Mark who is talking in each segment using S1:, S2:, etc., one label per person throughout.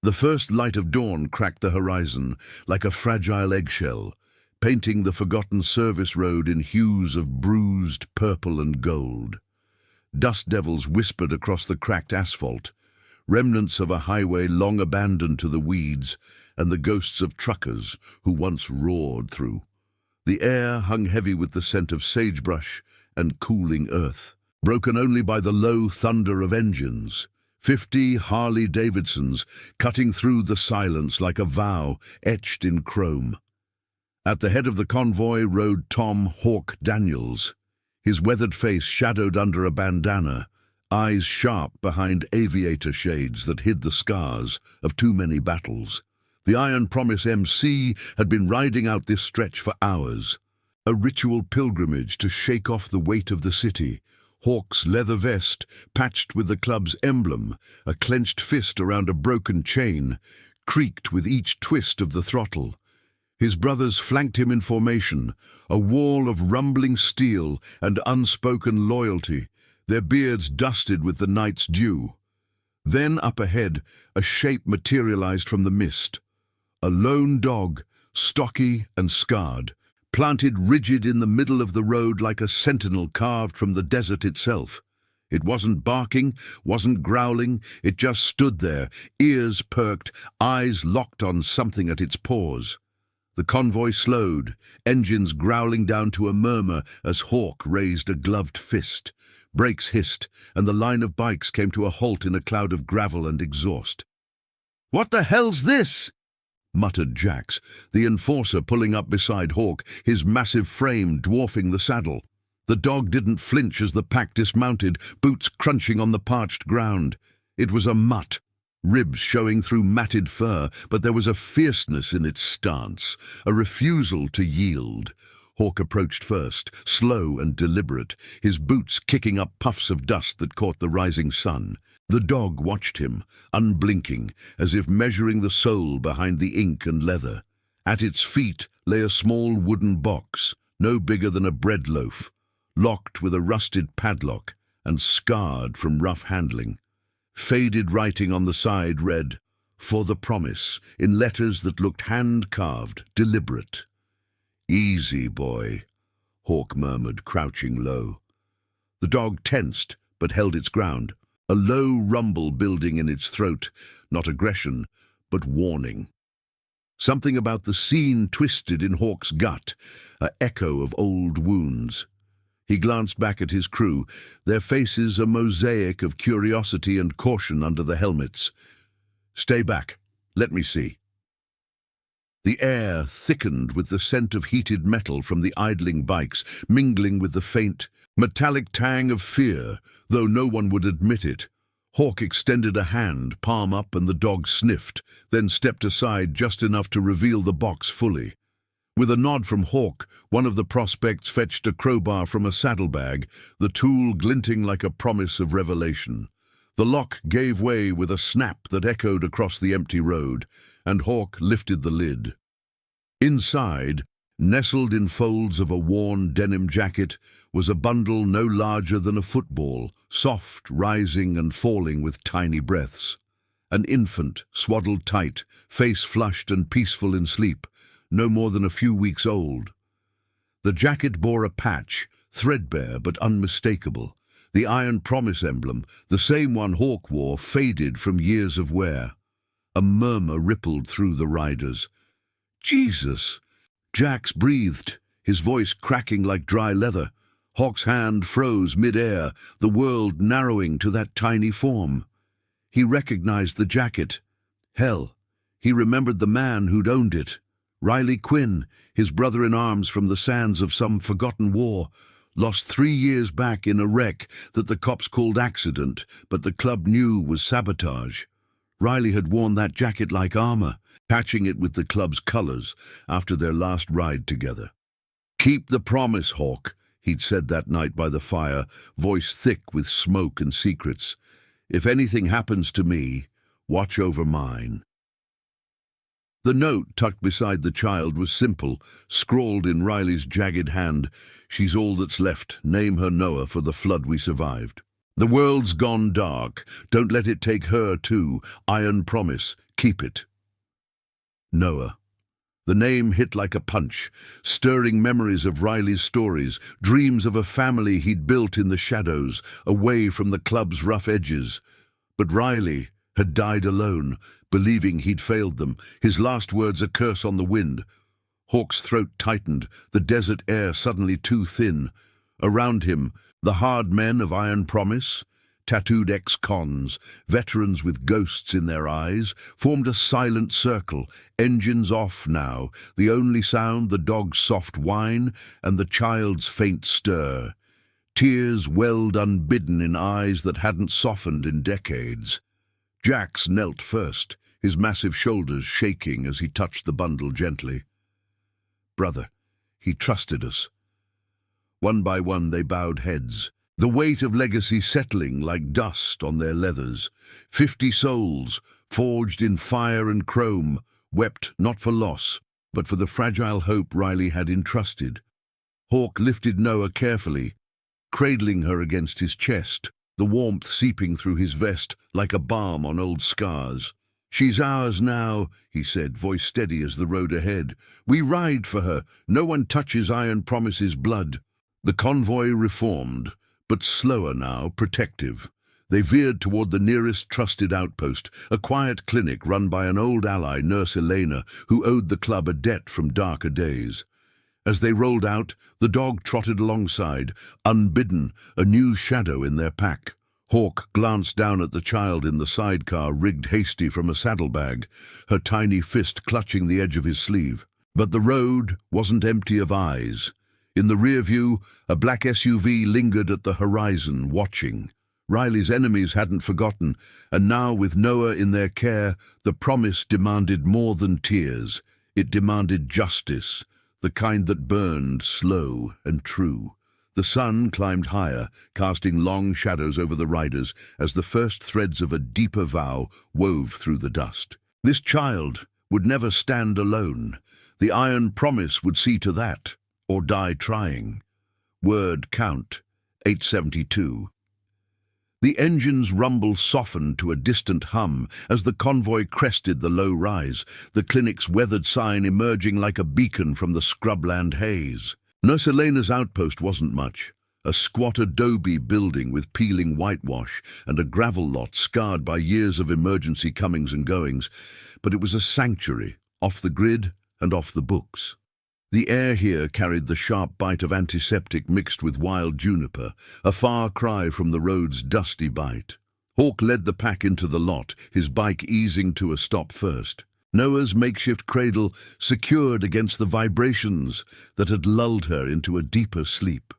S1: The first light of dawn cracked the horizon like a fragile eggshell, painting the forgotten service road in hues of bruised purple and gold. Dust devils whispered across the cracked asphalt, remnants of a highway long abandoned to the weeds and the ghosts of truckers who once roared through. The air hung heavy with the scent of sagebrush and cooling earth, broken only by the low thunder of engines. 50 Harley-Davidsons cutting through the silence like a vow etched in chrome. At the head of the convoy rode Tom "Hawk" Daniels, his weathered face shadowed under a bandana, eyes sharp behind aviator shades that hid the scars of too many battles. The Iron Promise MC had been riding out this stretch for hours, a ritual pilgrimage to shake off the weight of the city. Hawk's leather vest, patched with the club's emblem, a clenched fist around a broken chain, creaked with each twist of the throttle. His brothers flanked him in formation, a wall of rumbling steel and unspoken loyalty, their beards dusted with the night's dew. Then up ahead, a shape materialized from the mist. A lone dog, stocky and scarred, planted rigid in the middle of the road like a sentinel carved from the desert itself. It wasn't barking, wasn't growling, it just stood there, ears perked, eyes locked on something at its paws. The convoy slowed, engines growling down to a murmur as Hawk raised a gloved fist. Brakes hissed, and the line of bikes came to a halt in a cloud of gravel and exhaust. "What the hell's this?" muttered Jax, the enforcer pulling up beside Hawk, his massive frame dwarfing the saddle. The dog didn't flinch as the pack dismounted, boots crunching on the parched ground. It was a mutt, ribs showing through matted fur, but there was a fierceness in its stance, a refusal to yield. Hawk approached first, slow and deliberate, his boots kicking up puffs of dust that caught the rising sun. The dog watched him, unblinking, as if measuring the soul behind the ink and leather. At its feet lay a small wooden box, no bigger than a bread loaf, locked with a rusted padlock and scarred from rough handling. Faded writing on the side read, "For the Promise," in letters that looked hand-carved, deliberate. "Easy, boy," Hawk murmured, crouching low. The dog tensed, but held its ground, a low rumble building in its throat, not aggression, but warning. Something about the scene twisted in Hawk's gut, an echo of old wounds. He glanced back at his crew, their faces a mosaic of curiosity and caution under the helmets. "Stay back. Let me see." The air thickened with the scent of heated metal from the idling bikes, mingling with the faint, metallic tang of fear, though no one would admit it. Hawk extended a hand, palm up, and the dog sniffed, then stepped aside just enough to reveal the box fully. With a nod from Hawk, one of the prospects fetched a crowbar from a saddlebag, the tool glinting like a promise of revelation. The lock gave way with a snap that echoed across the empty road, and Hawk lifted the lid. Inside, nestled in folds of a worn denim jacket, was a bundle no larger than a football, soft, rising and falling with tiny breaths. An infant, swaddled tight, face flushed and peaceful in sleep, no more than a few weeks old. The jacket bore a patch, threadbare but unmistakable. The Iron Promise emblem, the same one Hawk wore, faded from years of wear. A murmur rippled through the riders. "Jesus!" Jax breathed, his voice cracking like dry leather. Hawk's hand froze mid-air, the world narrowing to that tiny form. He recognized the jacket. Hell, he remembered the man who'd owned it. Riley Quinn, his brother-in-arms from the sands of some forgotten war, lost 3 years back in a wreck that the cops called accident, but the club knew was sabotage. Riley had worn that jacket like armor, patching it with the club's colors after their last ride together. "Keep the promise, Hawk," he'd said that night by the fire, voice thick with smoke and secrets. "If anything happens to me, watch over mine." The note tucked beside the child was simple, scrawled in Riley's jagged hand. "She's all that's left. Name her Noah for the flood we survived. The world's gone dark. Don't let it take her too. Iron Promise. Keep it. Noah. The name hit like a punch, stirring memories of Riley's stories, dreams of a family he'd built in the shadows, away from the club's rough edges. But Riley had died alone, believing he'd failed them, his last words a curse on the wind. Hawk's throat tightened, the desert air suddenly too thin. Around him, the hard men of Iron Promise, tattooed ex-cons, veterans with ghosts in their eyes, formed a silent circle, engines off now, the only sound the dog's soft whine and the child's faint stir. Tears welled unbidden in eyes that hadn't softened in decades. Jax knelt first, his massive shoulders shaking as he touched the bundle gently. "Brother, he trusted us." One by one they bowed heads, the weight of legacy settling like dust on their leathers. 50 souls, forged in fire and chrome, wept not for loss, but for the fragile hope Riley had entrusted. Hawk lifted Noah carefully, cradling her against his chest, the warmth seeping through his vest like a balm on old scars. "She's ours now," he said, voice steady as the road ahead. "We ride for her. No one touches Iron Promise's blood." The convoy reformed, but slower now, protective. They veered toward the nearest trusted outpost, a quiet clinic run by an old ally, Nurse Elena, who owed the club a debt from darker days. As they rolled out, the dog trotted alongside, unbidden, a new shadow in their pack. Hawk glanced down at the child in the sidecar, rigged hasty from a saddlebag, her tiny fist clutching the edge of his sleeve. But the road wasn't empty of eyes. In the rear view, a black SUV lingered at the horizon, watching. Riley's enemies hadn't forgotten, and now with Noah in their care, the promise demanded more than tears. It demanded justice, the kind that burned slow and true. The sun climbed higher, casting long shadows over the riders as the first threads of a deeper vow wove through the dust. This child would never stand alone. The Iron Promise would see to that, or die trying. Word count, 872. The engine's rumble softened to a distant hum as the convoy crested the low rise, the clinic's weathered sign emerging like a beacon from the scrubland haze. Nurse Elena's outpost wasn't much, a squat adobe building with peeling whitewash and a gravel lot scarred by years of emergency comings and goings, but it was a sanctuary, off the grid and off the books. The air here carried the sharp bite of antiseptic mixed with wild juniper, a far cry from the road's dusty bite. Hawk led the pack into the lot, his bike easing to a stop first. Noah's makeshift cradle secured against the vibrations that had lulled her into a deeper sleep.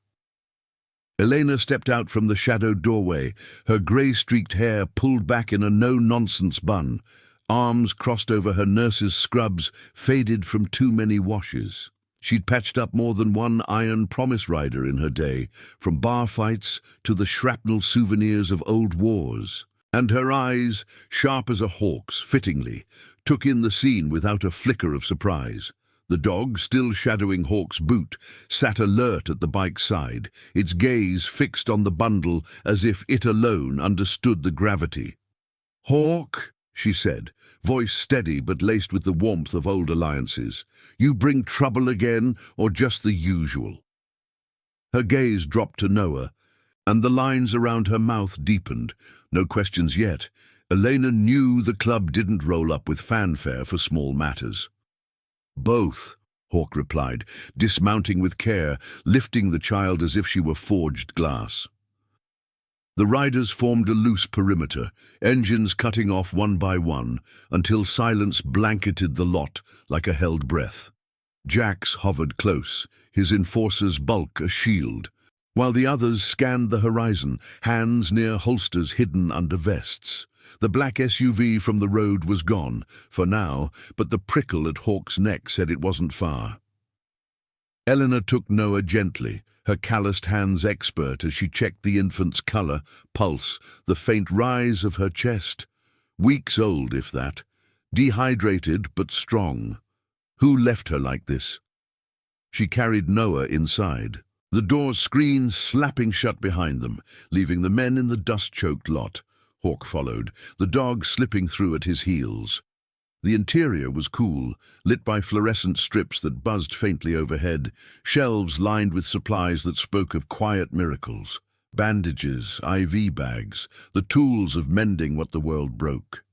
S1: Elena stepped out from the shadowed doorway, her grey-streaked hair pulled back in a no-nonsense bun, arms crossed over her nurse's scrubs faded from too many washes. She'd patched up more than one Iron Promise rider in her day, from bar fights to the shrapnel souvenirs of old wars. And her eyes, sharp as a hawk's, fittingly, took in the scene without a flicker of surprise. The dog, still shadowing Hawk's boot, sat alert at the bike's side, its gaze fixed on the bundle as if it alone understood the gravity. "Hawk," she said, voice steady but laced with the warmth of old alliances. "You bring trouble again, or just the usual?" Her gaze dropped to Noah, and the lines around her mouth deepened. No questions yet. Elena knew the club didn't roll up with fanfare for small matters. "Both," Hawk replied, dismounting with care, lifting the child as if she were forged glass. The riders formed a loose perimeter, engines cutting off one by one, until silence blanketed the lot like a held breath. Jax hovered close, his enforcer's bulk a shield, while the others scanned the horizon, hands near holsters hidden under vests. The black SUV from the road was gone, for now, but the prickle at Hawk's neck said it wasn't far. Eleanor took Noah gently, her calloused hands expert as she checked the infant's color, pulse, the faint rise of her chest. Weeks old, if that. Dehydrated, but strong. Who left her like this? She carried Noah inside, the door's screen slapping shut behind them, leaving the men in the dust-choked lot. Hawk followed, the dog slipping through at his heels. The interior was cool, lit by fluorescent strips that buzzed faintly overhead, shelves lined with supplies that spoke of quiet miracles. Bandages, IV bags, the tools of mending what the world broke.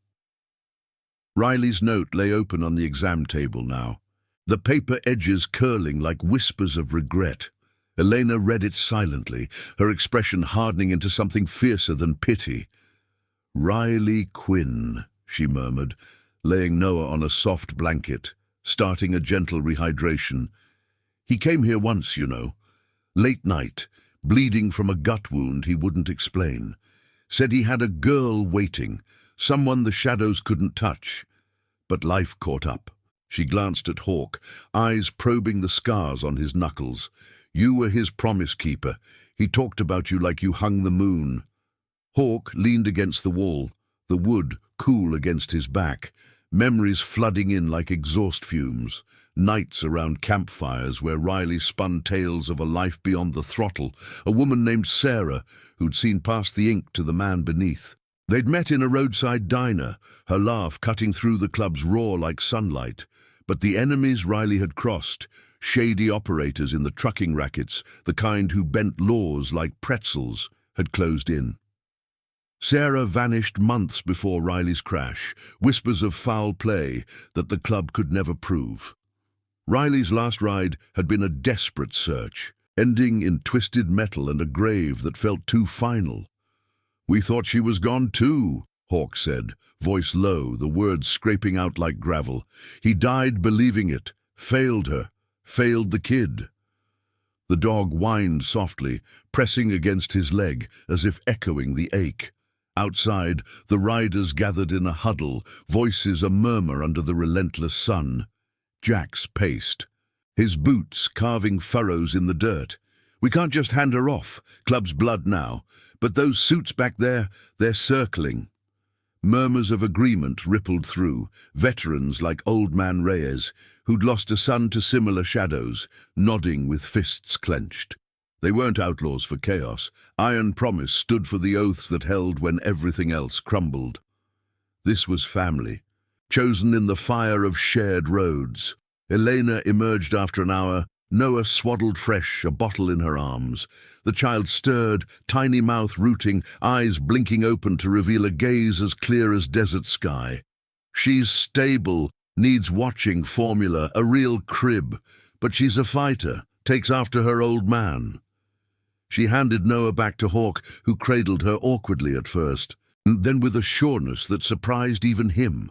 S1: Riley's note lay open on the exam table now, the paper edges curling like whispers of regret. Elena read it silently, her expression hardening into something fiercer than pity. "Riley Quinn," she murmured, laying Noah on a soft blanket, starting a gentle rehydration. "He came here once, you know. Late night, bleeding from a gut wound he wouldn't explain. Said he had a girl waiting, someone the shadows couldn't touch. But life caught up." She glanced at Hawk, eyes probing the scars on his knuckles. "You were his promise keeper. He talked about you like you hung the moon." Hawk leaned against the wall, the wood cool against his back, memories flooding in like exhaust fumes. Nights around campfires where Riley spun tales of a life beyond the throttle, a woman named Sarah who'd seen past the ink to the man beneath. They'd met in a roadside diner, her laugh cutting through the club's roar like sunlight. But the enemies Riley had crossed, shady operators in the trucking rackets, the kind who bent laws like pretzels, had closed in. Sarah vanished months before Riley's crash, whispers of foul play that the club could never prove. Riley's last ride had been a desperate search, ending in twisted metal and a grave that felt too final. "We thought she was gone too," Hawk said, voice low, the words scraping out like gravel. "He died believing it, failed her, failed the kid." The dog whined softly, pressing against his leg as if echoing the ache. Outside, the riders gathered in a huddle, voices a murmur under the relentless sun. Jax paced, his boots carving furrows in the dirt. "We can't just hand her off, club's blood now, but those suits back there, they're circling." Murmurs of agreement rippled through, veterans like Old Man Reyes, who'd lost a son to similar shadows, nodding with fists clenched. They weren't outlaws for chaos. Iron Promise stood for the oaths that held when everything else crumbled. This was family, chosen in the fire of shared roads. Elena emerged after an hour, Noah swaddled fresh, a bottle in her arms. The child stirred, tiny mouth rooting, eyes blinking open to reveal a gaze as clear as desert sky. "She's stable, needs watching formula, a real crib, but she's a fighter, takes after her old man." She handed Noah back to Hawk, who cradled her awkwardly at first, then with a sureness that surprised even him.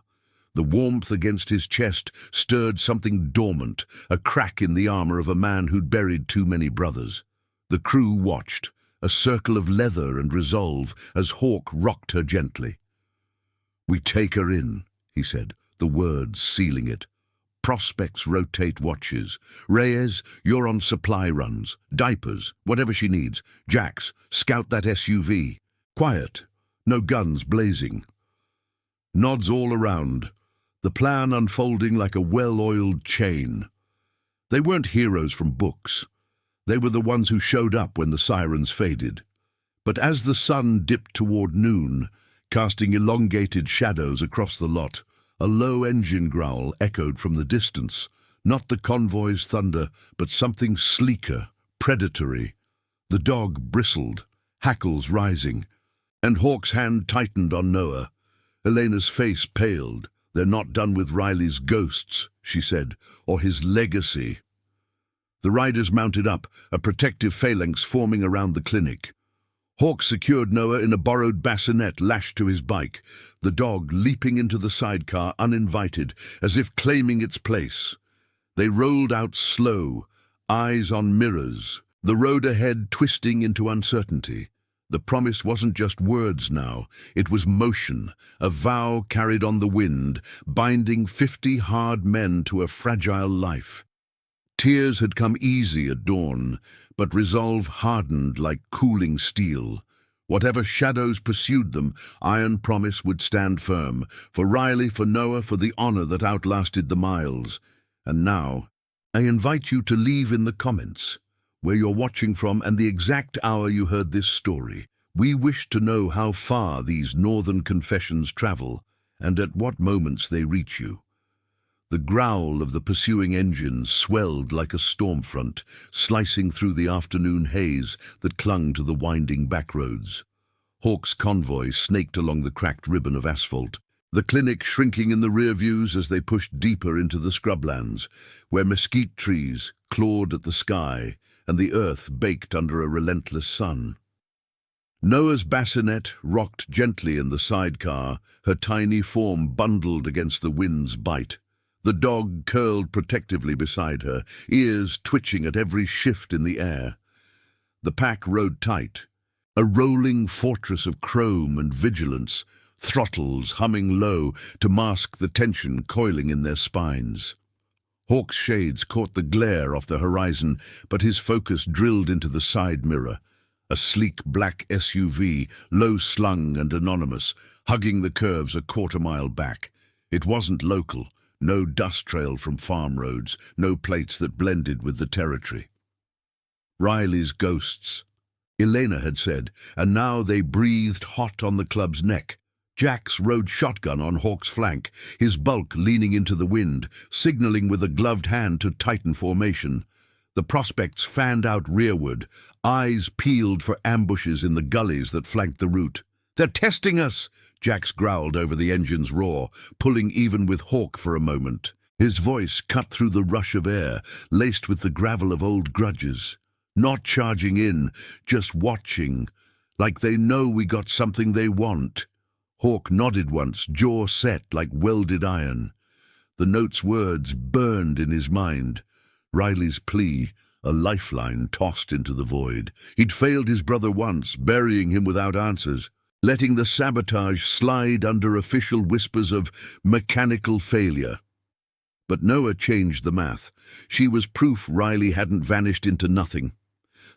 S1: The warmth against his chest stirred something dormant, a crack in the armor of a man who'd buried too many brothers. The crew watched, a circle of leather and resolve, as Hawk rocked her gently. "We take her in," he said, the words sealing it. "Prospects rotate watches. Reyes, you're on supply runs. Diapers, whatever she needs. Jax, scout that SUV. Quiet, no guns blazing." Nods all around, the plan unfolding like a well-oiled chain. They weren't heroes from books. They were the ones who showed up when the sirens faded. But as the sun dipped toward noon, casting elongated shadows across the lot, a low engine growl echoed from the distance, not the convoy's thunder, but something sleeker, predatory. The dog bristled, hackles rising, and Hawk's hand tightened on Noah. Elena's face paled. "They're not done with Riley's ghosts," she said, "or his legacy." The riders mounted up, a protective phalanx forming around the clinic. Hawk secured Noah in a borrowed bassinet lashed to his bike, the dog leaping into the sidecar uninvited, as if claiming its place. They rolled out slow, eyes on mirrors, the road ahead twisting into uncertainty. The promise wasn't just words now, it was motion, a vow carried on the wind, binding 50 hard men to a fragile life. Tears had come easy at dawn, but resolve hardened like cooling steel. Whatever shadows pursued them, Iron Promise would stand firm, for Riley, for Noah, for the honor that outlasted the miles. And now, I invite you to leave in the comments where you're watching from and the exact hour you heard this story. We wish to know how far these northern confessions travel and at what moments they reach you. The growl of the pursuing engine swelled like a storm front, slicing through the afternoon haze that clung to the winding backroads. Hawk's convoy snaked along the cracked ribbon of asphalt, the clinic shrinking in the rear views as they pushed deeper into the scrublands, where mesquite trees clawed at the sky and the earth baked under a relentless sun. Noah's bassinet rocked gently in the sidecar, her tiny form bundled against the wind's bite. The dog curled protectively beside her, ears twitching at every shift in the air. The pack rode tight, a rolling fortress of chrome and vigilance, throttles humming low to mask the tension coiling in their spines. Hawk's shades caught the glare off the horizon, but his focus drilled into the side mirror. A sleek black SUV, low-slung and anonymous, hugging the curves a quarter-mile back. It wasn't local, no dust trail from farm roads, no plates that blended with the territory. Riley's ghosts, Elena had said, and now they breathed hot on the club's neck. Jax rode shotgun on Hawk's flank, his bulk leaning into the wind, signaling with a gloved hand to tighten formation. The prospects fanned out rearward, eyes peeled for ambushes in the gullies that flanked the route. "They're testing us!" Jax growled over the engine's roar, pulling even with Hawk for a moment. His voice cut through the rush of air, laced with the gravel of old grudges. "Not charging in, just watching, like they know we got something they want." Hawk nodded once, jaw set like welded iron. The note's words burned in his mind. Riley's plea, a lifeline tossed into the void. He'd failed his brother once, burying him without answers, letting the sabotage slide under official whispers of mechanical failure. But Noah changed the math. She was proof Riley hadn't vanished into nothing.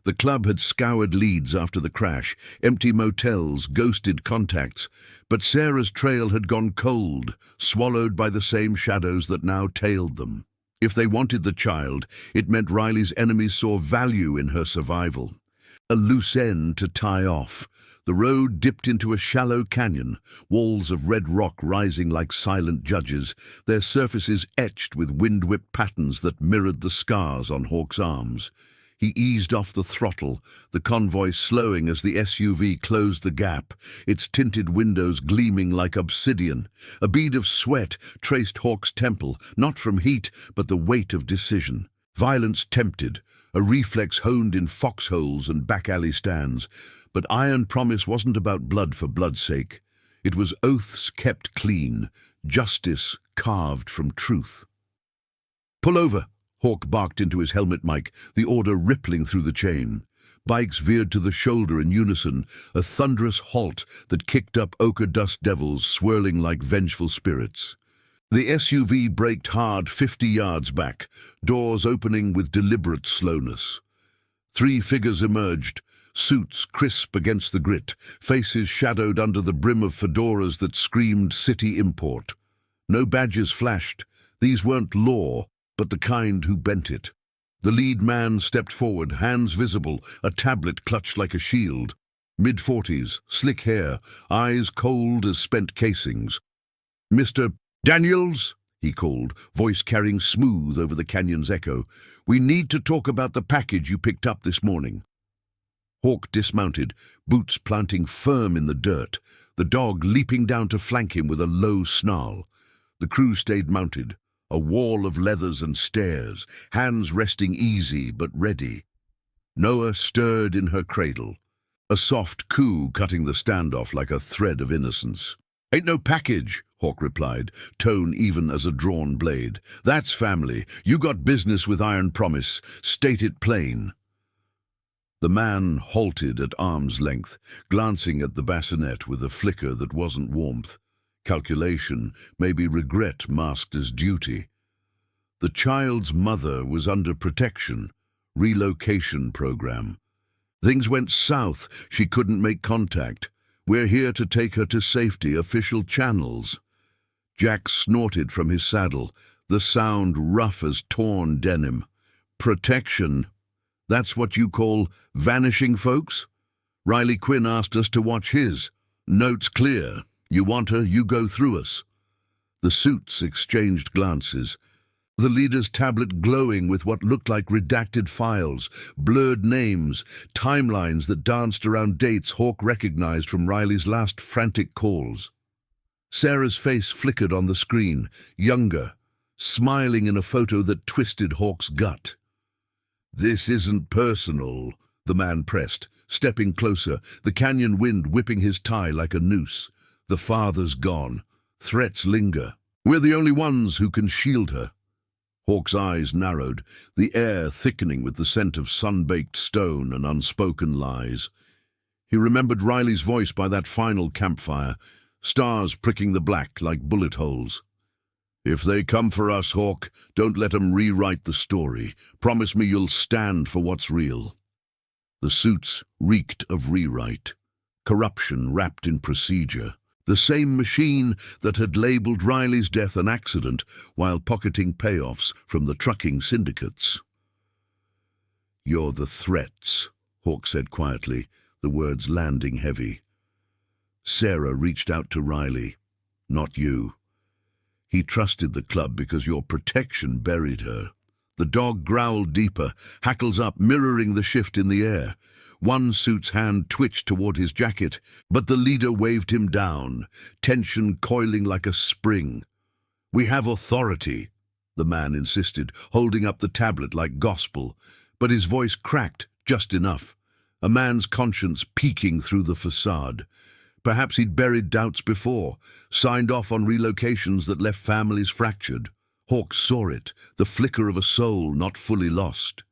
S1: The club had scoured leads after the crash, empty motels, ghosted contacts, but Sarah's trail had gone cold, swallowed by the same shadows that now tailed them. If they wanted the child, it meant Riley's enemies saw value in her survival. A loose end to tie off. The road dipped into a shallow canyon, walls of red rock rising like silent judges, their surfaces etched with wind-whipped patterns that mirrored the scars on Hawk's arms. He eased off the throttle, the convoy slowing as the SUV closed the gap, its tinted windows gleaming like obsidian. A bead of sweat traced Hawk's temple, not from heat, but the weight of decision. Violence tempted, a reflex honed in foxholes and back-alley stands. But iron promise wasn't about blood for blood's sake. It was oaths kept clean, justice carved from truth. "Pull over!" Hawk barked into his helmet mic, the order rippling through the chain. Bikes veered to the shoulder in unison, a thunderous halt that kicked up ochre dust devils swirling like vengeful spirits. The SUV braked hard 50 yards back, doors opening with deliberate slowness. 3 figures emerged, suits crisp against the grit, faces shadowed under the brim of fedoras that screamed city import. No badges flashed. These weren't law, but the kind who bent it. The lead man stepped forward, hands visible, a tablet clutched like a shield. Mid-40s, slick hair, eyes cold as spent casings. "Mr. Daniels," he called, voice carrying smooth over the canyon's echo. "We need to talk about the package you picked up this morning." Hawk dismounted, boots planting firm in the dirt, the dog leaping down to flank him with a low snarl. The crew stayed mounted, a wall of leathers and stairs, hands resting easy but ready. Noah stirred in her cradle, a soft coo cutting the standoff like a thread of innocence. "Ain't no package," Hawk replied, tone even as a drawn blade. "That's family. You got business with Iron Promise. State it plain." The man halted at arm's length, glancing at the bassinet with a flicker that wasn't warmth. Calculation, maybe regret masked as duty. The child's mother was under protection, relocation program. Things went south, she couldn't make contact. "We're here to take her to safety, official channels." Jack snorted from his saddle, the sound rough as torn denim. "Protection? That's what you call vanishing folks? Riley Quinn asked us to watch his. Note's clear. You want her, you go through us." The suits exchanged glances, the leader's tablet glowing with what looked like redacted files, blurred names, timelines that danced around dates Hawk recognized from Riley's last frantic calls. Sarah's face flickered on the screen, younger, smiling in a photo that twisted Hawk's gut. "This isn't personal," the man pressed, stepping closer, the canyon wind whipping his tie like a noose. "The father's gone. Threats linger. We're the only ones who can shield her." Hawk's eyes narrowed, the air thickening with the scent of sun-baked stone and unspoken lies. He remembered Riley's voice by that final campfire, stars pricking the black like bullet holes. "If they come for us, Hawk, don't let them rewrite the story. Promise me you'll stand for what's real." The suits reeked of rewrite, corruption wrapped in procedure. The same machine that had labeled Riley's death an accident while pocketing payoffs from the trucking syndicates. "You're the threats," Hawk said quietly, the words landing heavy. Sarah reached out to Riley. "Not you. He trusted the club because your protection buried her." The dog growled deeper, hackles up, mirroring the shift in the air. One suit's hand twitched toward his jacket, but the leader waved him down, tension coiling like a spring. "We have authority," the man insisted, holding up the tablet like gospel, but his voice cracked just enough, a man's conscience peeking through the facade. Perhaps he'd buried doubts before, signed off on relocations that left families fractured. Hawk saw it, the flicker of a soul not fully lost.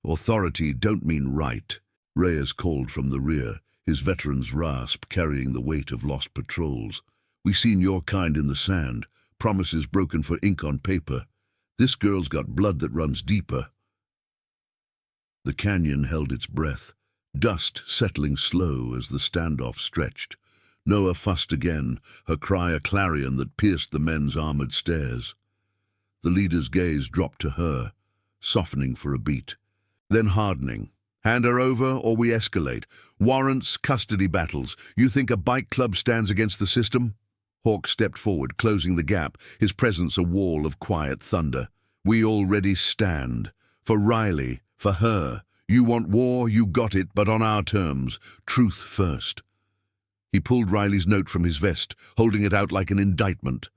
S1: "Authority don't mean right," Reyes called from the rear, his veteran's rasp carrying the weight of lost patrols. "We seen your kind in the sand, promises broken for ink on paper. This girl's got blood that runs deeper." The canyon held its breath, dust settling slow as the standoff stretched. Noah fussed again, her cry a clarion that pierced the men's armored stares. The leader's gaze dropped to her, softening for a beat, then hardening. "Hand her over or we escalate. Warrants, custody battles. You think a bike club stands against the system?" Hawk stepped forward, closing the gap, his presence a wall of quiet thunder. "We already stand. For Riley, for her. You want war, you got it, but on our terms. Truth first." He pulled Riley's note from his vest, holding it out like an indictment.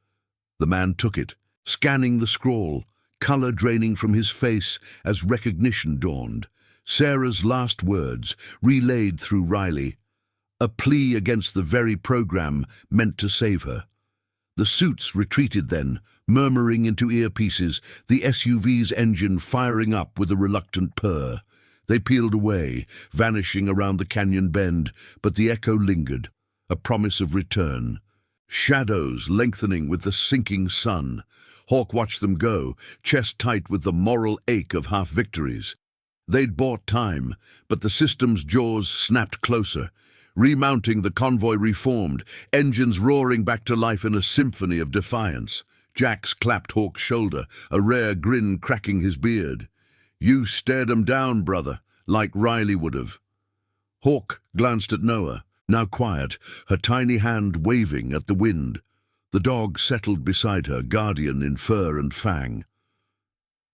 S1: The man took it, scanning the scrawl, color draining from his face as recognition dawned. Sarah's last words, relayed through Riley, a plea against the very program meant to save her. The suits retreated then, murmuring into earpieces, the SUV's engine firing up with a reluctant purr. They peeled away, vanishing around the canyon bend, but the echo lingered, a promise of return. Shadows lengthening with the sinking sun. Hawk watched them go, chest tight with the moral ache of half-victories. They'd bought time, but the system's jaws snapped closer. Remounting, the convoy reformed, engines roaring back to life in a symphony of defiance. Jax clapped Hawk's shoulder, a rare grin cracking his beard. "You stared 'em down, brother, like Riley would have." Hawk glanced at Noah, now quiet, her tiny hand waving at the wind. The dog settled beside her, guardian in fur and fang.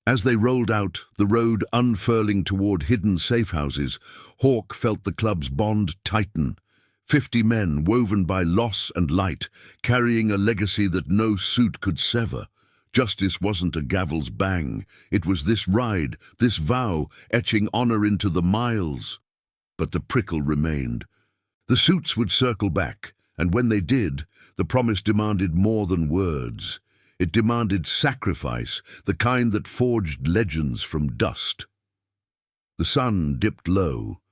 S1: As they rolled out, the road unfurling toward hidden safe-houses, Hawk felt the club's bond tighten. 50 men woven by loss and light, carrying a legacy that no suit could sever. Justice wasn't a gavel's bang. It was this ride, this vow, etching honor into the miles. But the prickle remained. The suits would circle back, and when they did, the promise demanded more than words. It demanded sacrifice, the kind that forged legends from dust. The sun dipped low,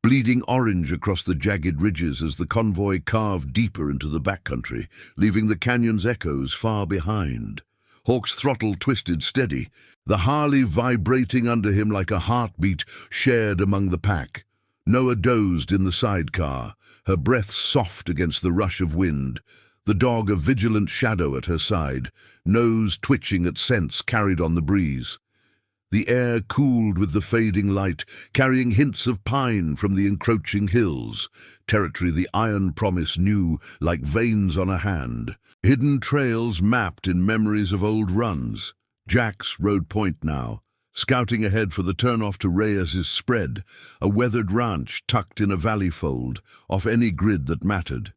S1: bleeding orange across the jagged ridges as the convoy carved deeper into the backcountry, leaving the canyon's echoes far behind. Hawk's throttle twisted steady, the Harley vibrating under him like a heartbeat shared among the pack. Noah dozed in the sidecar, her breath soft against the rush of wind, the dog a vigilant shadow at her side, nose twitching at scents carried on the breeze. The air cooled with the fading light, carrying hints of pine from the encroaching hills, territory the iron promise knew like veins on a hand. Hidden trails mapped in memories of old runs. Jax rode point now, scouting ahead for the turnoff to Reyes's spread, a weathered ranch tucked in a valley fold, off any grid that mattered.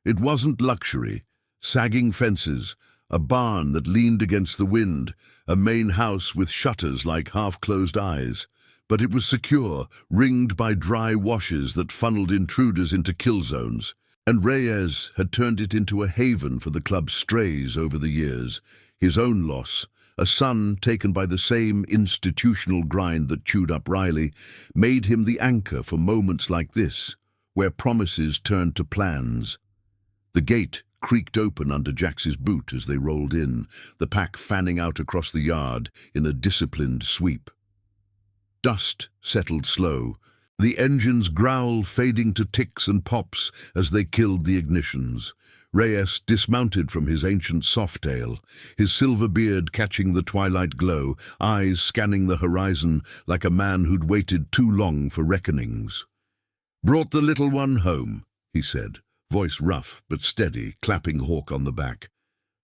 S1: It wasn't luxury. Sagging fences, a barn that leaned against the wind, a main house with shutters like half-closed eyes. But it was secure, ringed by dry washes that funneled intruders into kill zones. And Reyes had turned it into a haven for the club's strays over the years. His own loss, a son taken by the same institutional grind that chewed up Riley, made him the anchor for moments like this, where promises turned to plans. The gate creaked open under Jax's boot as they rolled in, the pack fanning out across the yard in a disciplined sweep. Dust settled slow, the engine's growl fading to ticks and pops as they killed the ignitions. Reyes dismounted from his ancient softail, his silver beard catching the twilight glow, eyes scanning the horizon like a man who'd waited too long for reckonings. "Brought the little one home," he said, voice rough but steady, clapping Hawk on the back.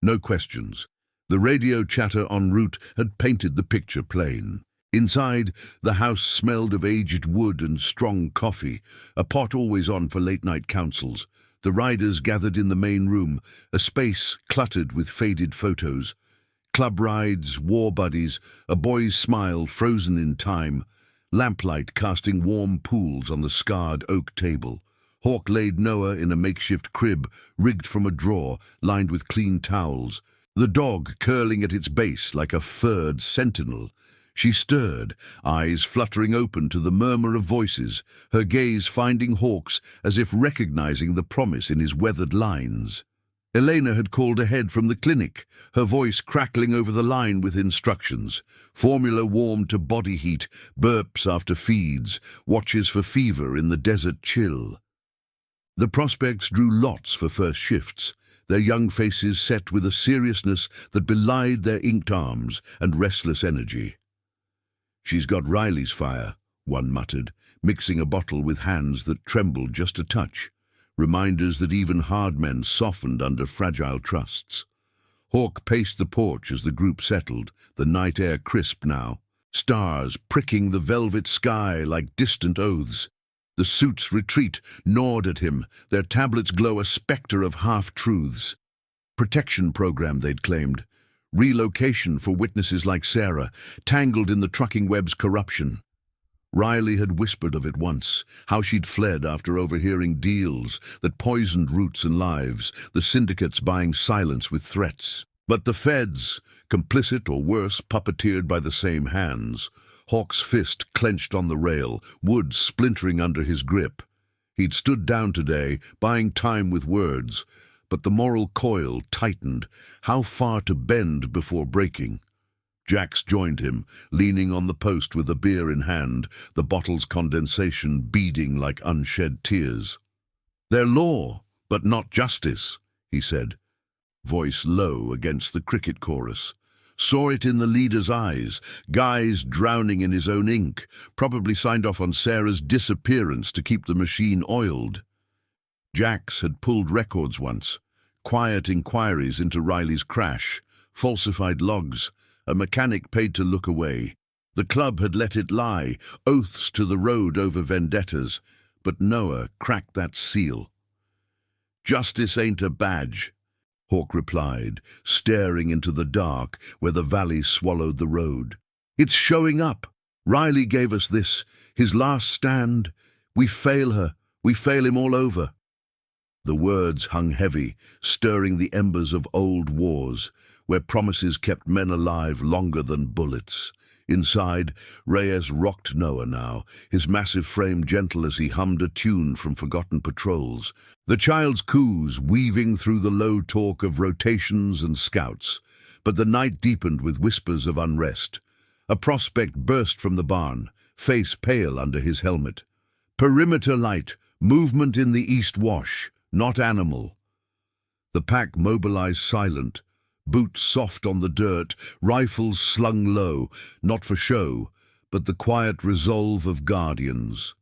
S1: No questions. The radio chatter en route had painted the picture plain. Inside, the house smelled of aged wood and strong coffee, a pot always on for late-night councils. The riders gathered in the main room, a space cluttered with faded photos. Club rides, war buddies, a boy's smile frozen in time, lamplight casting warm pools on the scarred oak table. Hawk laid Noah in a makeshift crib, rigged from a drawer, lined with clean towels, the dog curling at its base like a furred sentinel. She stirred, eyes fluttering open to the murmur of voices, her gaze finding Hawk's as if recognizing the promise in his weathered lines. Elena had called ahead from the clinic, her voice crackling over the line with instructions. Formula warmed to body heat, burps after feeds, watches for fever in the desert chill. The prospects drew lots for first shifts, their young faces set with a seriousness that belied their inked arms and restless energy. "She's got Riley's fire," one muttered, mixing a bottle with hands that trembled just a touch, reminders that even hard men softened under fragile trusts. Hawk paced the porch as the group settled, the night air crisp now, stars pricking the velvet sky like distant oaths. The suits retreat, gnawed at him, their tablets glow a spectre of half-truths. Protection program, they'd claimed. Relocation for witnesses like Sarah, tangled in the trucking web's corruption. Riley had whispered of it once, how she'd fled after overhearing deals that poisoned roots and lives, the syndicates buying silence with threats. But the feds, complicit or worse, puppeteered by the same hands. Hawk's fist clenched on the rail, wood splintering under his grip. He'd stood down today, buying time with words, but the moral coil tightened, how far to bend before breaking. Jax joined him, leaning on the post with a beer in hand, the bottle's condensation beading like unshed tears. "They're law, but not justice," he said, voice low against the cricket chorus. Saw it in the leader's eyes, Guy's drowning in his own ink, probably signed off on Sarah's disappearance to keep the machine oiled. Jax had pulled records once, quiet inquiries into Riley's crash, falsified logs, a mechanic paid to look away. The club had let it lie, oaths to the road over vendettas, but Noah cracked that seal. "Justice ain't a badge," Hawk replied, staring into the dark where the valley swallowed the road. "It's showing up. Riley gave us this, his last stand. We fail her, we fail him all over." The words hung heavy, stirring the embers of old wars, where promises kept men alive longer than bullets. Inside, Reyes rocked Noah now, his massive frame gentle as he hummed a tune from forgotten patrols. The child's coos weaving through the low talk of rotations and scouts. But the night deepened with whispers of unrest. A prospect burst from the barn, face pale under his helmet. "Perimeter light, movement in the east wash, not animal." The pack mobilized silent, boots soft on the dirt, rifles slung low, not for show, but the quiet resolve of guardians.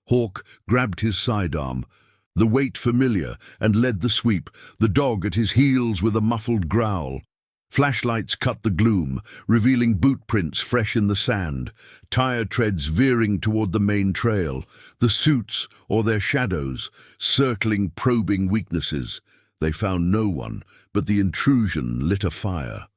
S1: Hawk grabbed his sidearm, The weight familiar, and led the sweep, the dog at his heels with a muffled growl. Flashlights cut the gloom, revealing boot prints fresh in the sand, tire treads veering toward the main trail, the suits, or their shadows, circling, probing weaknesses. They found no one, but the intrusion lit a fire.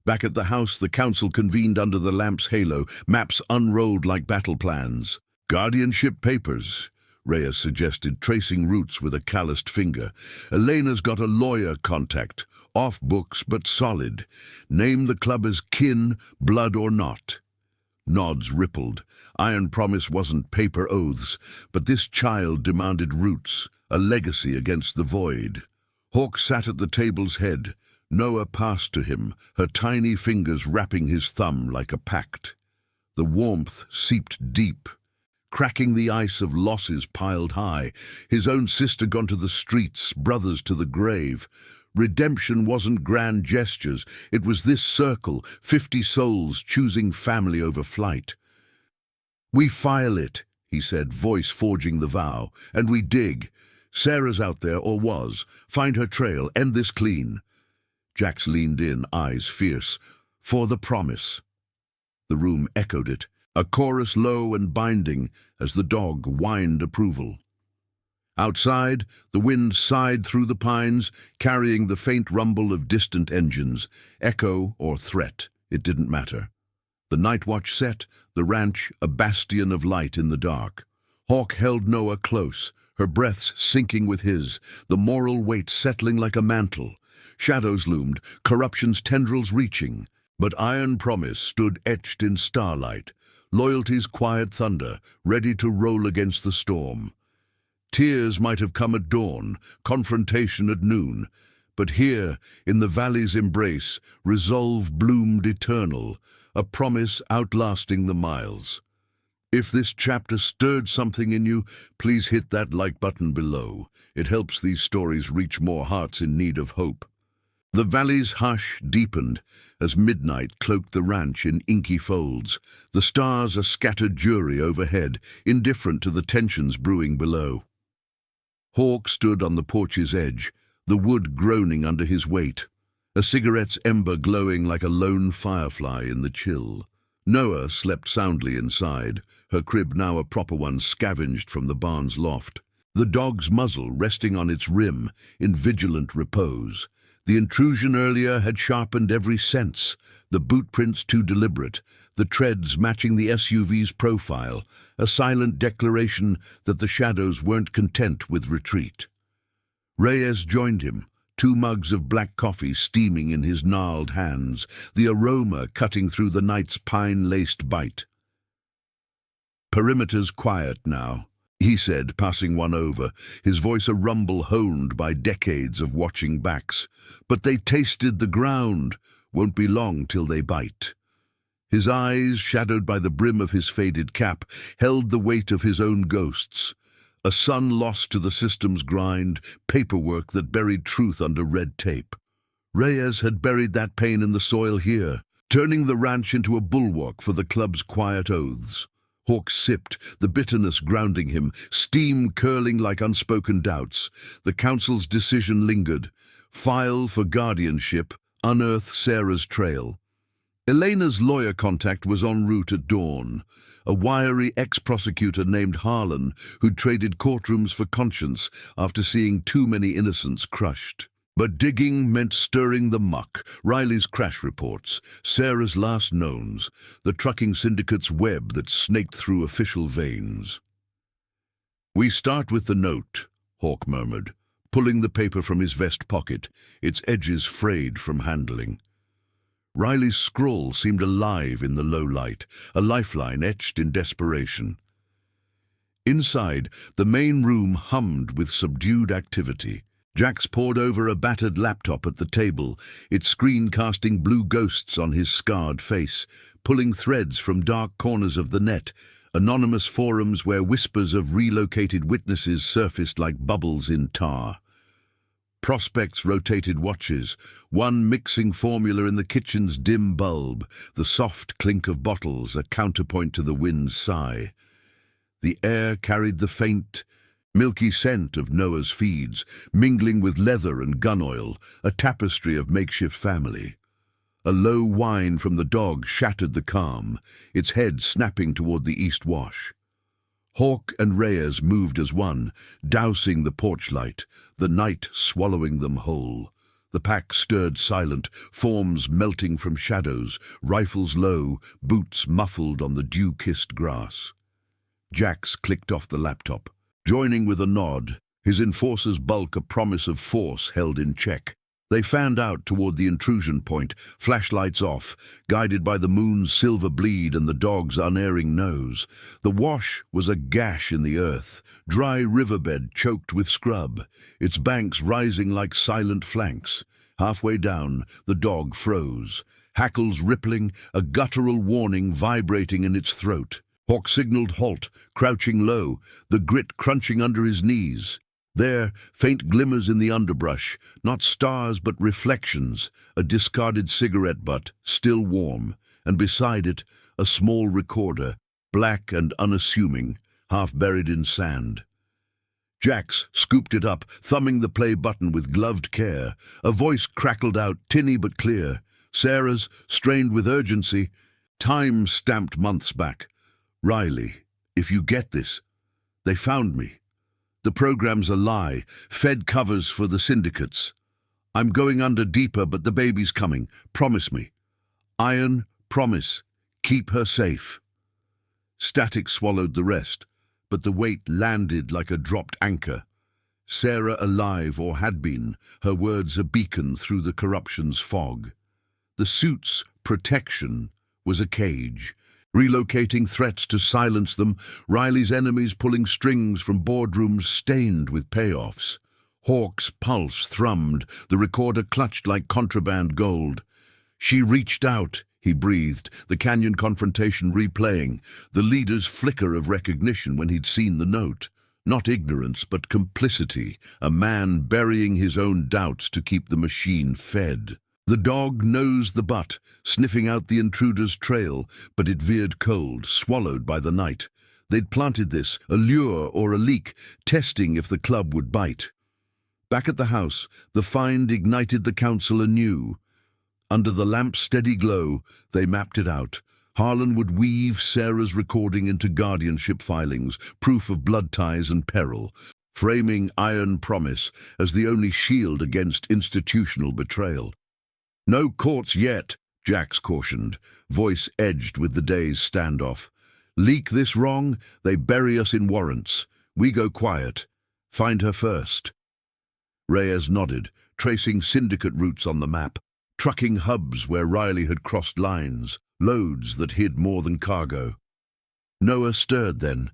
S1: Back at the house, the council convened under the lamp's halo, maps unrolled like battle plans. Guardianship papers, Reyes suggested, tracing routes with a calloused finger. Elena's got a lawyer contact, off books but solid. Name the club as kin, blood or not. Nods rippled. Iron Promise wasn't paper oaths, but this child demanded roots, a legacy against the void. Hawk sat at the table's head. Noah passed to him, her tiny fingers wrapping his thumb like a pact. The warmth seeped deep, cracking the ice of losses piled high. His own sister gone to the streets, brothers to the grave. Redemption wasn't grand gestures. It was this circle, 50 souls choosing family over flight. "We file it," he said, voice forging the vow, "and we dig. Sarah's out there, or was. Find her trail, end this clean." Jax leaned in, eyes fierce. "For the promise." The room echoed it, a chorus low and binding as the dog whined approval. Outside, the wind sighed through the pines, carrying the faint rumble of distant engines. Echo or threat, it didn't matter. The night watch set, the ranch a bastion of light in the dark. Hawk held Noah close, her breaths sinking with his, the moral weight settling like a mantle. Shadows loomed, corruption's tendrils reaching, but Iron Promise stood etched in starlight, loyalty's quiet thunder, ready to roll against the storm. Tears might have come at dawn, confrontation at noon, but here, in the valley's embrace, resolve bloomed eternal, a promise outlasting the miles. If this chapter stirred something in you, please hit that like button below. It helps these stories reach more hearts in need of hope. The valley's hush deepened as midnight cloaked the ranch in inky folds, the stars a scattered jury overhead, indifferent to the tensions brewing below. Hawk stood on the porch's edge, the wood groaning under his weight, a cigarette's ember glowing like a lone firefly in the chill. Noah slept soundly inside, her crib now a proper one scavenged from the barn's loft, the dog's muzzle resting on its rim in vigilant repose. The intrusion earlier had sharpened every sense, the boot prints too deliberate, the treads matching the SUV's profile, a silent declaration that the shadows weren't content with retreat. Reyes joined him, 2 mugs of black coffee steaming in his gnarled hands, the aroma cutting through the night's pine-laced bite. "Perimeter's quiet now," he said, passing one over, his voice a rumble honed by decades of watching backs. "But they tasted the ground. Won't be long till they bite." His eyes, shadowed by the brim of his faded cap, held the weight of his own ghosts. A son lost to the system's grind, paperwork that buried truth under red tape. Reyes had buried that pain in the soil here, turning the ranch into a bulwark for the club's quiet oaths. Hawk sipped, the bitterness grounding him, steam curling like unspoken doubts. The council's decision lingered. File for guardianship, unearth Sarah's trail. Elena's lawyer contact was en route at dawn, a wiry ex-prosecutor named Harlan who'd traded courtrooms for conscience after seeing too many innocents crushed. But digging meant stirring the muck, Riley's crash reports, Sarah's last knowns, the trucking syndicate's web that snaked through official veins. "We start with the note," Hawk murmured, pulling the paper from his vest pocket, its edges frayed from handling. Riley's scrawl seemed alive in the low light, a lifeline etched in desperation. Inside, the main room hummed with subdued activity. Jax pored over a battered laptop at the table, its screen casting blue ghosts on his scarred face, pulling threads from dark corners of the net, anonymous forums where whispers of relocated witnesses surfaced like bubbles in tar. Prospects rotated watches, one mixing formula in the kitchen's dim bulb, the soft clink of bottles a counterpoint to the wind's sigh. The air carried the faint, milky scent of Noah's feeds, mingling with leather and gun oil, a tapestry of makeshift family. A low whine from the dog shattered the calm, its head snapping toward the east wash. Hawk and Reyes moved as one, dousing the porch light, the night swallowing them whole. The pack stirred silent, forms melting from shadows, rifles low, boots muffled on the dew-kissed grass. Jax clicked off the laptop, joining with a nod, his enforcer's bulk a promise of force held in check. They fanned out toward the intrusion point, flashlights off, guided by the moon's silver bleed and the dog's unerring nose. The wash was a gash in the earth, dry riverbed choked with scrub, its banks rising like silent flanks. Halfway down, the dog froze, hackles rippling, a guttural warning vibrating in its throat. Hawk signaled halt, crouching low, the grit crunching under his knees. There, faint glimmers in the underbrush, not stars but reflections, a discarded cigarette butt, still warm, and beside it, a small recorder, black and unassuming, half buried in sand. Jax scooped it up, thumbing the play button with gloved care. A voice crackled out, tinny but clear. Sarah's, strained with urgency. Time stamped months back. Riley, if you get this, they found me. The program's a lie, fed covers for the syndicates. I'm going under deeper, but the baby's coming. Promise me. Iron, promise. Keep her safe. Static swallowed the rest, but the weight landed like a dropped anchor. Sarah alive, or had been, her words a beacon through the corruption's fog. The suit's protection was a cage, relocating threats to silence them, Riley's enemies pulling strings from boardrooms stained with payoffs. Hawk's pulse thrummed, the recorder clutched like contraband gold. She reached out, he breathed, the canyon confrontation replaying, the leader's flicker of recognition when he'd seen the note. Not ignorance, but complicity, a man burying his own doubts to keep the machine fed. The dog nosed the butt, sniffing out the intruder's trail, but it veered cold, swallowed by the night. They'd planted this, a lure or a leak, testing if the club would bite. Back at the house, the find ignited the council anew. Under the lamp's steady glow, they mapped it out. Harlan would weave Sarah's recording into guardianship filings, proof of blood ties and peril, framing Iron Promise as the only shield against institutional betrayal. No courts yet, Jax cautioned, voice edged with the day's standoff. Leak this wrong, they bury us in warrants. We go quiet. Find her first. Reyes nodded, tracing syndicate routes on the map, trucking hubs where Riley had crossed lines, loads that hid more than cargo. Noah stirred then,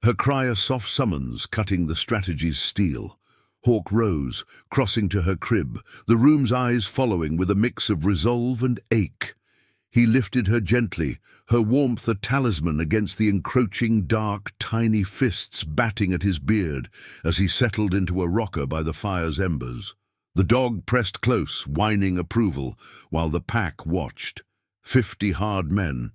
S1: her cry a soft summons cutting the strategy's steel. Hawk rose, crossing to her crib, the room's eyes following with a mix of resolve and ache. He lifted her gently, her warmth a talisman against the encroaching, dark, tiny fists batting at his beard as he settled into a rocker by the fire's embers. The dog pressed close, whining approval, while the pack watched. 50 hard men,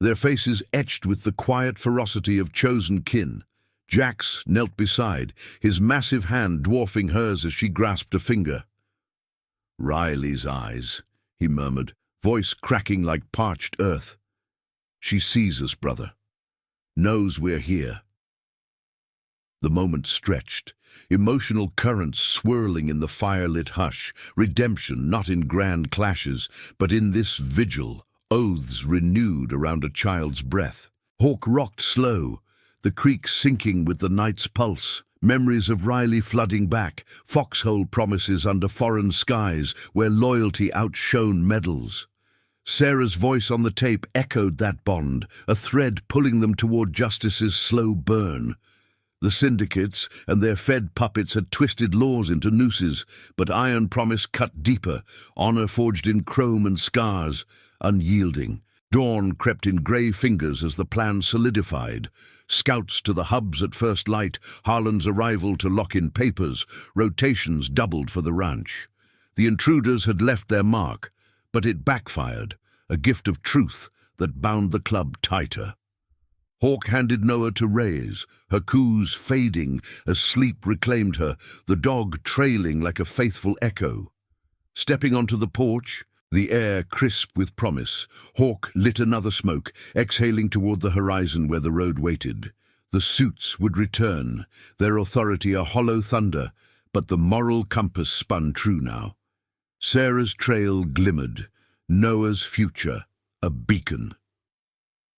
S1: their faces etched with the quiet ferocity of chosen kin. Jax knelt beside, his massive hand dwarfing hers as she grasped a finger. Riley's eyes, he murmured, voice cracking like parched earth. She sees us, brother. Knows we're here. The moment stretched, emotional currents swirling in the firelit hush, redemption not in grand clashes, but in this vigil, oaths renewed around a child's breath. Hawk rocked slow, the creek sinking with the night's pulse, memories of Riley flooding back, foxhole promises under foreign skies where loyalty outshone medals. Sarah's voice on the tape echoed that bond, a thread pulling them toward justice's slow burn. The syndicates and their fed puppets had twisted laws into nooses, but Iron Promise cut deeper, honor forged in chrome and scars, unyielding. Dawn crept in grey fingers as the plan solidified. Scouts to the hubs at first light, Harlan's arrival to lock in papers, rotations doubled for the ranch. The intruders had left their mark, but it backfired, a gift of truth that bound the club tighter. Hawk handed Noah to Reyes, her coos fading as sleep reclaimed her, the dog trailing like a faithful echo. Stepping onto the porch, the air crisp with promise, Hawk lit another smoke, exhaling toward the horizon where the road waited. The suits would return, their authority a hollow thunder, but the moral compass spun true now. Sarah's trail glimmered, Noah's future a beacon.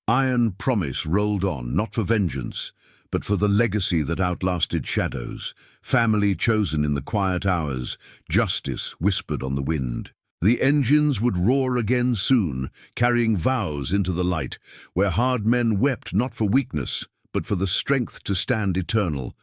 S1: Iron promise rolled on, not for vengeance, but for the legacy that outlasted shadows, family chosen in the quiet hours, justice whispered on the wind. The engines would roar again soon, carrying vows into the light, where hard men wept not for weakness, but for the strength to stand eternal.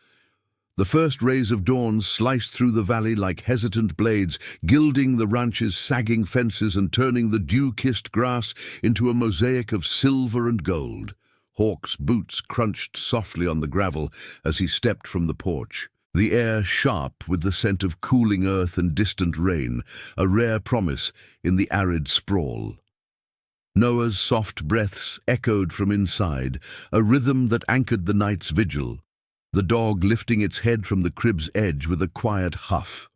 S1: The first rays of dawn sliced through the valley like hesitant blades, gilding the ranch's sagging fences and turning the dew-kissed grass into a mosaic of silver and gold. Hawk's boots crunched softly on the gravel as he stepped from the porch, the air sharp with the scent of cooling earth and distant rain, a rare promise in the arid sprawl. Noah's soft breaths echoed from inside, a rhythm that anchored the night's vigil, the dog lifting its head from the crib's edge with a quiet huff.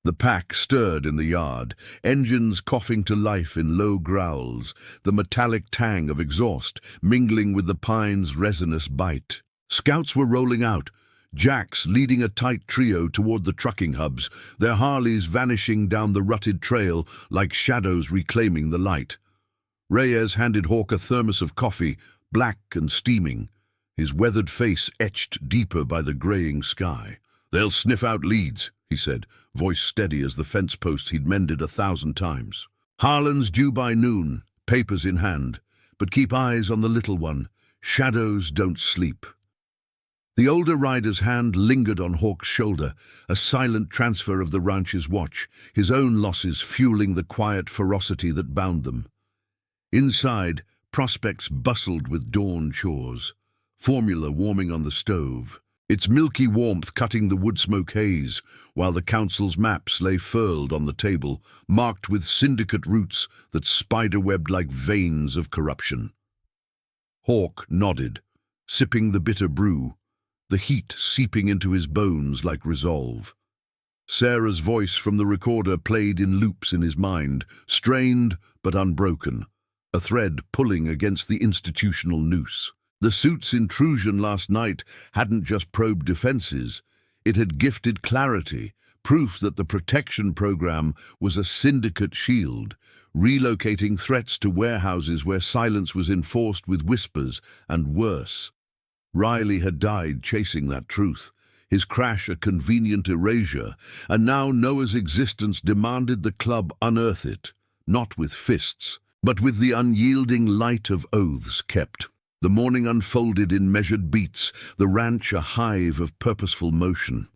S1: The pack stirred in the yard, engines coughing to life in low growls, the metallic tang of exhaust mingling with the pine's resinous bite. Scouts were rolling out, Jacks leading a tight trio toward the trucking hubs, their Harleys vanishing down the rutted trail like shadows reclaiming the light. Reyes handed Hawk a thermos of coffee, black and steaming, his weathered face etched deeper by the greying sky. "They'll sniff out leads," he said, voice steady as the fence posts he'd mended 1,000 times. "Harlan's due by noon, papers in hand, but keep eyes on the little one. Shadows don't sleep." The older rider's hand lingered on Hawk's shoulder, a silent transfer of the ranch's watch, his own losses fueling the quiet ferocity that bound them. Inside, prospects bustled with dawn chores, formula warming on the stove, its milky warmth cutting the wood smoke haze, while the council's maps lay furled on the table, marked with syndicate routes that spiderwebbed like veins of corruption. Hawk nodded, sipping the bitter brew, the heat seeping into his bones like resolve. Sarah's voice from the recorder played in loops in his mind, strained but unbroken, a thread pulling against the institutional noose. The suit's intrusion last night hadn't just probed defenses, it had gifted clarity, proof that the protection program was a syndicate shield, relocating threats to warehouses where silence was enforced with whispers, and worse. Riley had died chasing that truth, his crash a convenient erasure, and now Noah's existence demanded the club unearth it, not with fists, but with the unyielding light of oaths kept. The morning unfolded in measured beats, the ranch a hive of purposeful motion.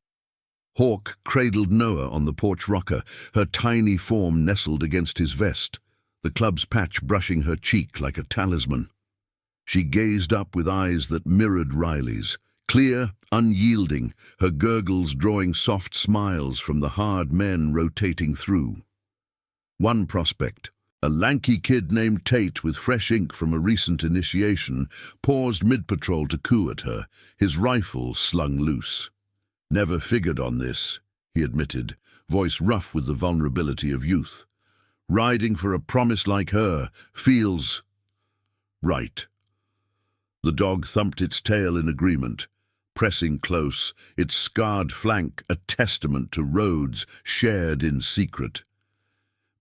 S1: Hawk cradled Noah on the porch rocker, her tiny form nestled against his vest, the club's patch brushing her cheek like a talisman. She gazed up with eyes that mirrored Riley's, clear, unyielding, her gurgles drawing soft smiles from the hard men rotating through. One prospect, a lanky kid named Tate with fresh ink from a recent initiation, paused mid-patrol to coo at her, his rifle slung loose. "Never figured on this," he admitted, voice rough with the vulnerability of youth. "Riding for a promise like her feels right." The dog thumped its tail in agreement, pressing close, its scarred flank a testament to roads shared in secret.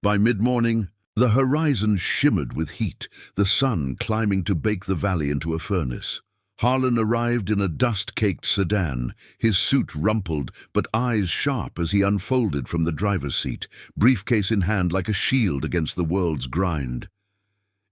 S1: By mid-morning, the horizon shimmered with heat, the sun climbing to bake the valley into a furnace. Harlan arrived in a dust-caked sedan, his suit rumpled but eyes sharp as he unfolded from the driver's seat, briefcase in hand like a shield against the world's grind.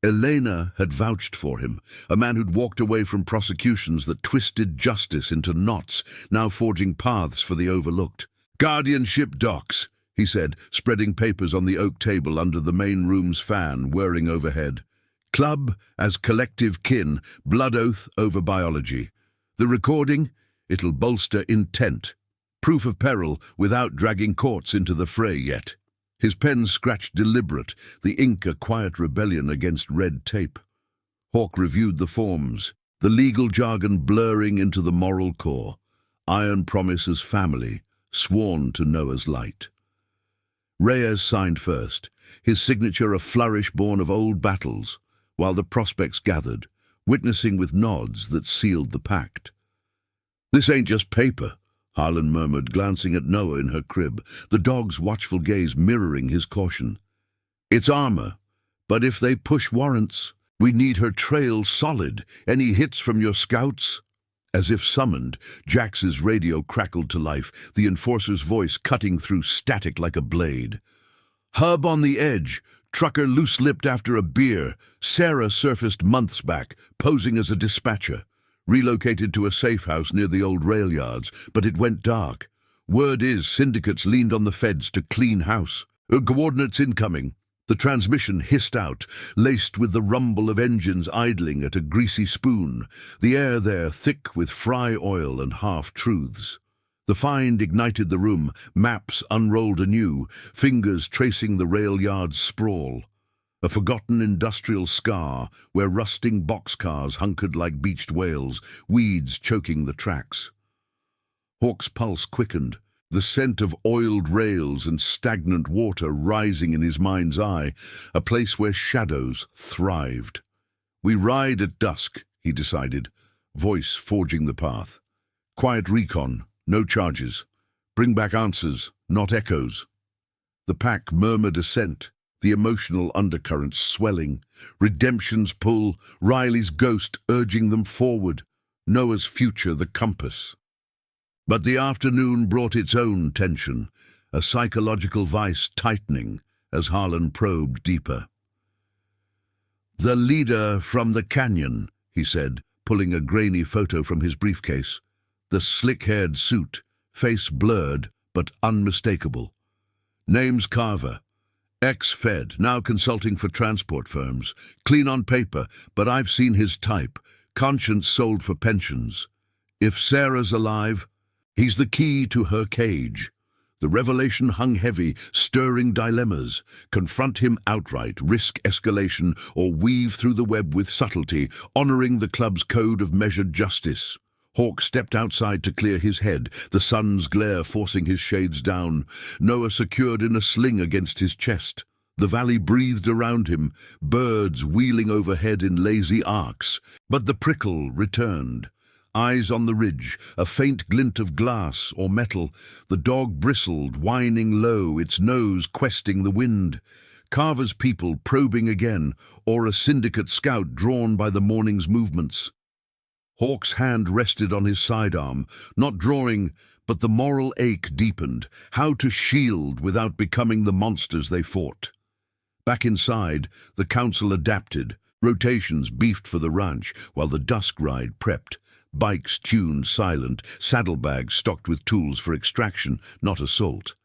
S1: Elena had vouched for him, a man who'd walked away from prosecutions that twisted justice into knots, now forging paths for the overlooked. "Guardianship docs," he said, spreading papers on the oak table under the main room's fan whirring overhead. "Club as collective kin, blood oath over biology. The recording, it'll bolster intent. Proof of peril without dragging courts into the fray yet." His pen scratched deliberate, the ink a quiet rebellion against red tape. Hawk reviewed the forms, the legal jargon blurring into the moral core. Iron promise as family, sworn to Noah's light. Reyes signed first, his signature a flourish born of old battles, while the prospects gathered, witnessing with nods that sealed the pact. "This ain't just paper," Harlan murmured, glancing at Noah in her crib, the dog's watchful gaze mirroring his caution. "It's armor, but if they push warrants, we need her trail solid. Any hits from your scouts?" As if summoned, Jax's radio crackled to life, the enforcer's voice cutting through static like a blade. "Hub on the edge. Trucker loose-lipped after a beer. Sarah surfaced months back, posing as a dispatcher. Relocated to a safe house near the old rail yards, but it went dark. Word is syndicates leaned on the feds to clean house. Coordinates incoming." The transmission hissed out, laced with the rumble of engines idling at a greasy spoon, the air there thick with fry oil and half-truths. The find ignited the room, maps unrolled anew, fingers tracing the rail yard's sprawl. A forgotten industrial scar where rusting boxcars hunkered like beached whales, weeds choking the tracks. Hawk's pulse quickened, the scent of oiled rails and stagnant water rising in his mind's eye, a place where shadows thrived. "We ride at dusk," he decided, voice forging the path. "Quiet recon, no charges. Bring back answers, not echoes." The pack murmured assent, the emotional undercurrents swelling. Redemption's pull, Riley's ghost urging them forward, Noah's future the compass. But the afternoon brought its own tension, a psychological vice tightening as Harlan probed deeper. "The leader from the canyon," he said, pulling a grainy photo from his briefcase. The slick-haired suit, face blurred but unmistakable. "Name's Carver. Ex-Fed, now consulting for transport firms. Clean on paper, but I've seen his type. Conscience sold for pensions. If Sarah's alive, he's the key to her cage." The revelation hung heavy, stirring dilemmas. Confront him outright, risk escalation, or weave through the web with subtlety, honoring the club's code of measured justice. Hawk stepped outside to clear his head, the sun's glare forcing his shades down, Noah secured in a sling against his chest. The valley breathed around him, birds wheeling overhead in lazy arcs, but the prickle returned. Eyes on the ridge, a faint glint of glass or metal, the dog bristled, whining low, its nose questing the wind. Carver's people probing again, or a syndicate scout drawn by the morning's movements. Hawk's hand rested on his sidearm, not drawing, but the moral ache deepened, how to shield without becoming the monsters they fought. Back inside, the council adapted, rotations beefed for the ranch, while the dusk ride prepped. Bikes tuned silent, saddlebags stocked with tools for extraction, not assault.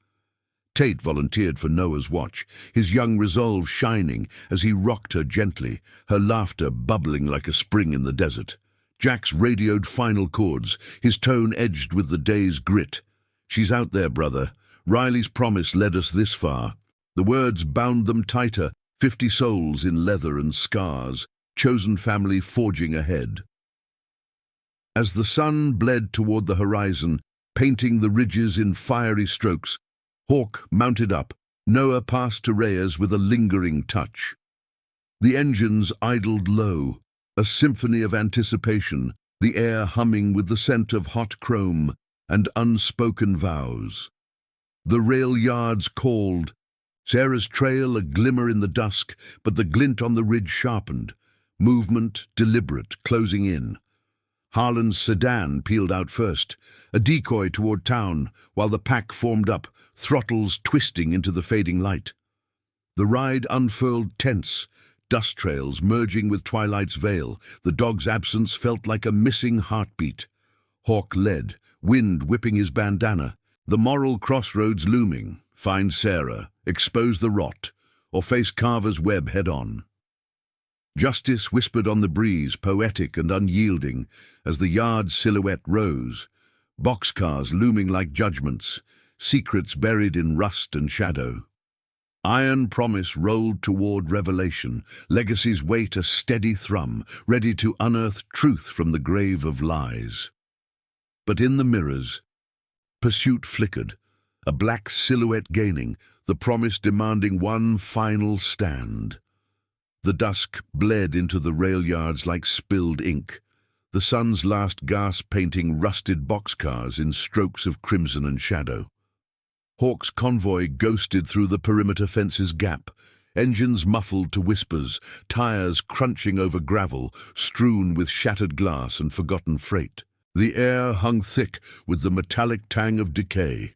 S1: Tate volunteered for Noah's watch, his young resolve shining as he rocked her gently, her laughter bubbling like a spring in the desert. Jax radioed final chords, his tone edged with the day's grit. "She's out there, brother. Riley's promise led us this far." The words bound them tighter, 50 souls in leather and scars, chosen family forging ahead. As the sun bled toward the horizon, painting the ridges in fiery strokes, Hawk mounted up, Noah passed to Reyes with a lingering touch. The engines idled low, a symphony of anticipation, the air humming with the scent of hot chrome and unspoken vows. The rail yards called, Sarah's trail a glimmer in the dusk, but the glint on the ridge sharpened, movement deliberate, closing in. Harlan's sedan peeled out first, a decoy toward town, while the pack formed up, throttles twisting into the fading light. The ride unfurled tense, dust trails merging with twilight's veil. The dog's absence felt like a missing heartbeat. Hawk led, wind whipping his bandana, the moral crossroads looming. Find Sarah, expose the rot, or face Carver's web head-on. Justice whispered on the breeze, poetic and unyielding, as the yard's silhouette rose. Boxcars looming like judgments, secrets buried in rust and shadow. Iron promise rolled toward revelation, legacy's weight a steady thrum, ready to unearth truth from the grave of lies. But in the mirrors, pursuit flickered, a black silhouette gaining, the promise demanding one final stand. The dusk bled into the rail yards like spilled ink, the sun's last gasp painting rusted boxcars in strokes of crimson and shadow. Hawk's convoy ghosted through the perimeter fence's gap, engines muffled to whispers, tires crunching over gravel, strewn with shattered glass and forgotten freight. The air hung thick with the metallic tang of decay,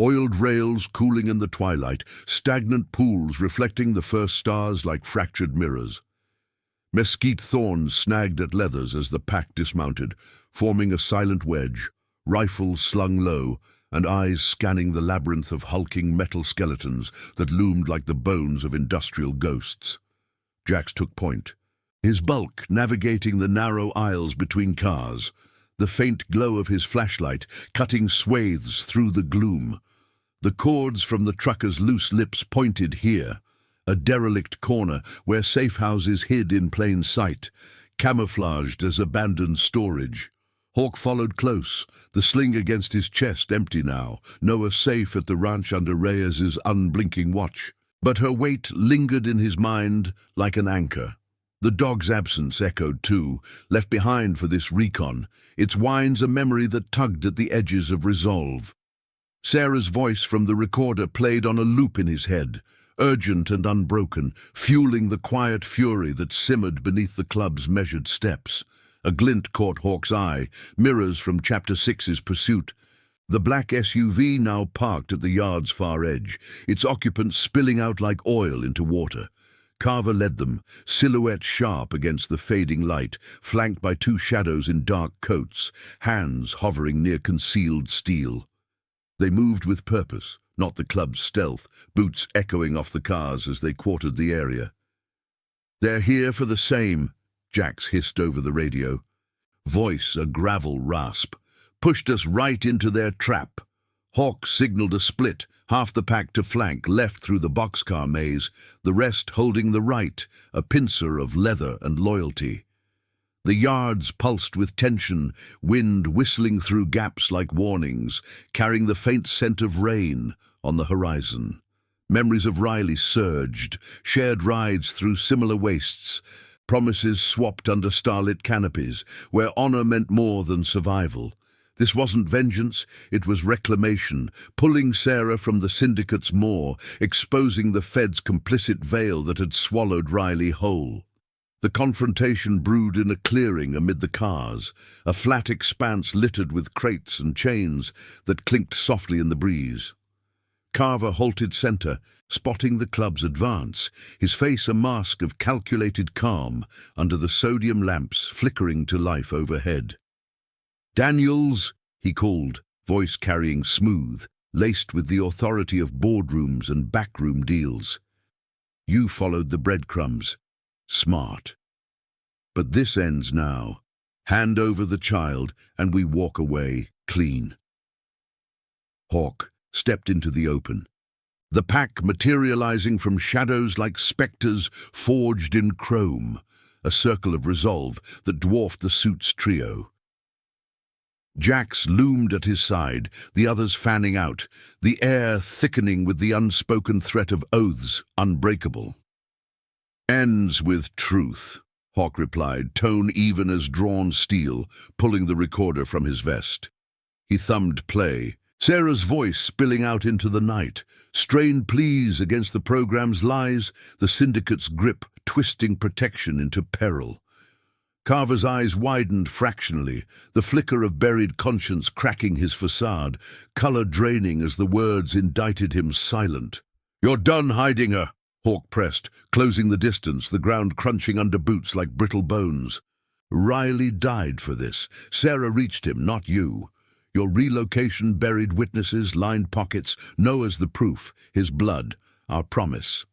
S1: oiled rails cooling in the twilight, stagnant pools reflecting the first stars like fractured mirrors. Mesquite thorns snagged at leathers as the pack dismounted, forming a silent wedge, rifles slung low, and eyes scanning the labyrinth of hulking metal skeletons that loomed like the bones of industrial ghosts. Jax took point, his bulk navigating the narrow aisles between cars, the faint glow of his flashlight cutting swathes through the gloom. The cords from the trucker's loose lips pointed here, a derelict corner where safe houses hid in plain sight, camouflaged as abandoned storage. Hawk followed close, the sling against his chest empty now, Noah safe at the ranch under Reyes's unblinking watch. But her weight lingered in his mind like an anchor. The dog's absence echoed too, left behind for this recon, its whines a memory that tugged at the edges of resolve. Sarah's voice from the recorder played on a loop in his head, urgent and unbroken, fueling the quiet fury that simmered beneath the club's measured steps. A glint caught Hawk's eye, mirrors from Chapter 6's pursuit. The black SUV now parked at the yard's far edge, its occupants spilling out like oil into water. Carver led them, silhouette sharp against the fading light, flanked by two shadows in dark coats, hands hovering near concealed steel. They moved with purpose, not the club's stealth, boots echoing off the cars as they quartered the area. "They're here for the same," Jax hissed over the radio. Voice a gravel rasp. "Pushed us right into their trap." Hawk signaled a split, half the pack to flank, left through the boxcar maze, the rest holding the right, a pincer of leather and loyalty. The yards pulsed with tension, wind whistling through gaps like warnings, carrying the faint scent of rain on the horizon. Memories of Riley surged, shared rides through similar wastes, promises swapped under starlit canopies, where honor meant more than survival. This wasn't vengeance, it was reclamation, pulling Sarah from the syndicate's maw, exposing the Fed's complicit veil that had swallowed Riley whole. The confrontation brewed in a clearing amid the cars, a flat expanse littered with crates and chains that clinked softly in the breeze. Carver halted center, spotting the club's advance, his face a mask of calculated calm under the sodium lamps flickering to life overhead. "Daniels," he called, voice carrying smooth, laced with the authority of boardrooms and backroom deals. "You followed the breadcrumbs. Smart. But this ends now. Hand over the child, and we walk away clean." Hawk stepped into the open, the pack materializing from shadows like specters forged in chrome, a circle of resolve that dwarfed the suit's trio. Jax loomed at his side, the others fanning out, the air thickening with the unspoken threat of oaths unbreakable. "Ends with truth," Hawk replied, tone even as drawn steel, pulling the recorder from his vest. He thumbed play, Sarah's voice spilling out into the night, strained pleas against the program's lies, the syndicate's grip twisting protection into peril. Carver's eyes widened fractionally, the flicker of buried conscience cracking his facade, color draining as the words indicted him silent. "You're done hiding her," Hawk pressed, closing the distance, the ground crunching under boots like brittle bones. "Riley died for this. Sarah reached him, not you. Your relocation buried witnesses, lined pockets, Noah's the proof, his blood, our promise."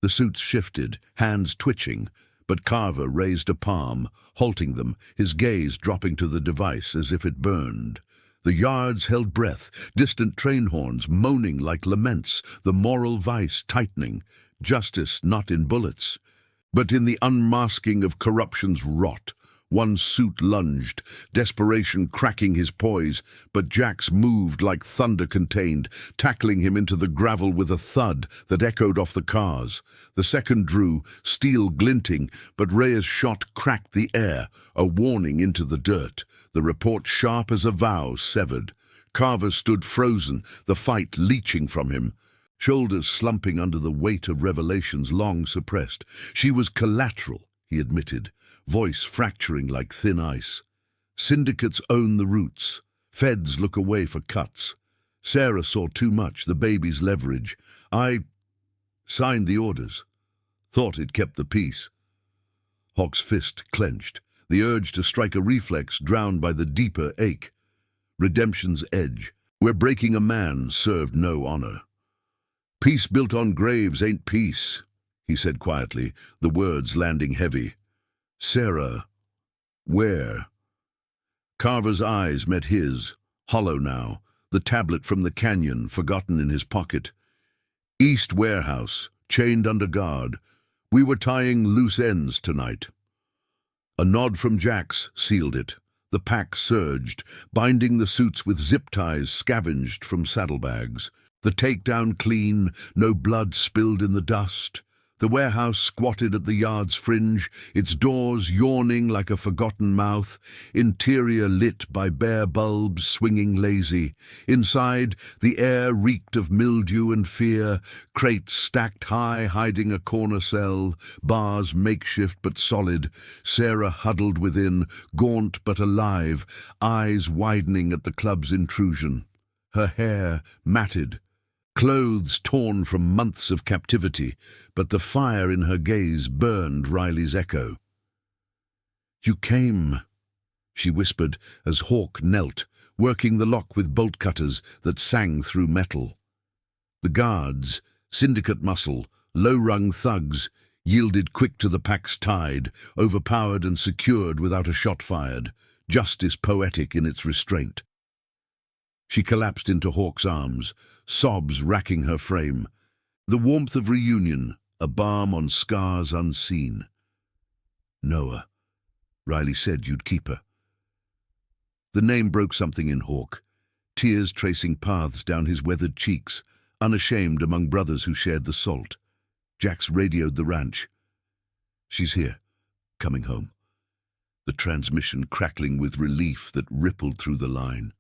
S1: The suits shifted, hands twitching, but Carver raised a palm, halting them, his gaze dropping to the device as if it burned. The yards held breath, distant train horns moaning like laments, the moral vice tightening, justice not in bullets, but in the unmasking of corruption's rot. One suit lunged, desperation cracking his poise, but Jack's moved like thunder contained, tackling him into the gravel with a thud that echoed off the cars. The second drew, steel glinting, but Reyes' shot cracked the air, a warning into the dirt. The report sharp as a vow severed. Carver stood frozen, the fight leaching from him, shoulders slumping under the weight of revelations long suppressed. She was collateral, he admitted, voice fracturing like thin ice. Syndicates own the roots. Feds look away for cuts. Sarah saw too much, the baby's leverage. I signed the orders. Thought it kept the peace. Hawk's fist clenched, the urge to strike a reflex drowned by the deeper ache. Redemption's edge, where breaking a man served no honor. Peace built on graves ain't peace, he said quietly, the words landing heavy. Sarah, where? Carver's eyes met his, hollow now, the tablet from the canyon forgotten in his pocket. East warehouse, chained under guard. We were tying loose ends tonight. A nod from Jax sealed it. The pack surged, binding the suits with zip ties scavenged from saddlebags. The takedown clean, no blood spilled in the dust. The warehouse squatted at the yard's fringe, its doors yawning like a forgotten mouth, interior lit by bare bulbs swinging lazy. Inside, the air reeked of mildew and fear, crates stacked high hiding a corner cell, bars makeshift but solid. Sarah huddled within, gaunt but alive, eyes widening at the club's intrusion. Her hair matted, clothes torn from months of captivity, but the fire in her gaze burned Riley's echo. "You came," she whispered as Hawk knelt, working the lock with bolt cutters that sang through metal. The guards, syndicate muscle, low-rung thugs, yielded quick to the pack's tide, overpowered and secured without a shot fired, justice poetic in its restraint. She collapsed into Hawk's arms, sobs racking her frame. The warmth of reunion, a balm on scars unseen. "Noah, Riley said you'd keep her." The name broke something in Hawk, tears tracing paths down his weathered cheeks, unashamed among brothers who shared the salt. Jax radioed the ranch. "She's here, coming home." The transmission crackling with relief that rippled through the line.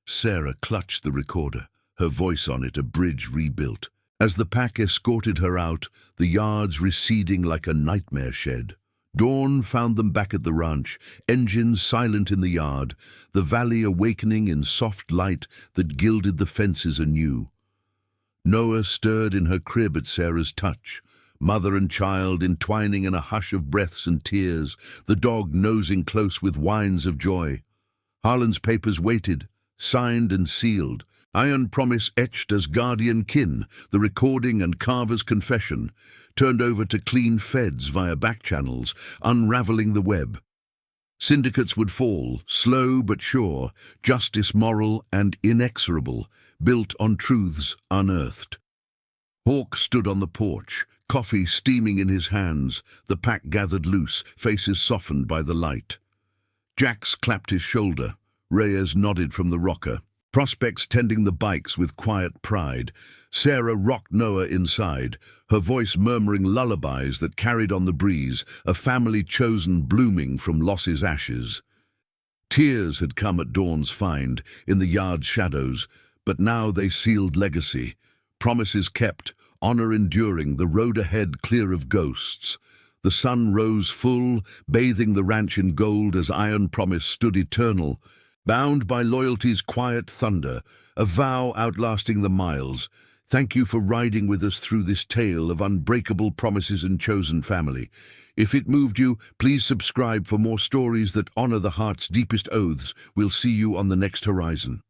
S1: Sarah clutched the recorder, her voice on it a bridge rebuilt. As the pack escorted her out, the yards receding like a nightmare shed. Dawn found them back at the ranch, engines silent in the yard, the valley awakening in soft light that gilded the fences anew. Noah stirred in her crib at Sarah's touch, mother and child entwining in a hush of breaths and tears, the dog nosing close with whines of joy. Harlan's papers waited, signed and sealed, iron promise etched as guardian kin, the recording and Carver's confession, turned over to clean feds via back channels, unraveling the web. Syndicates would fall, slow but sure, justice moral and inexorable, built on truths unearthed. Hawk stood on the porch, coffee steaming in his hands, the pack gathered loose, faces softened by the light. Jax clapped his shoulder. Reyes nodded from the rocker. Prospects tending the bikes with quiet pride. Sarah rocked Noah inside, her voice murmuring lullabies that carried on the breeze, a family chosen blooming from loss's ashes. Tears had come at dawn's find, in the yard's shadows, but now they sealed legacy. Promises kept, honor enduring, the road ahead clear of ghosts. The sun rose full, bathing the ranch in gold as iron promise stood eternal, bound by loyalty's quiet thunder, a vow outlasting the miles. Thank you for riding with us through this tale of unbreakable promises and chosen family. If it moved you, please subscribe for more stories that honor the heart's deepest oaths. We'll see you on the next horizon.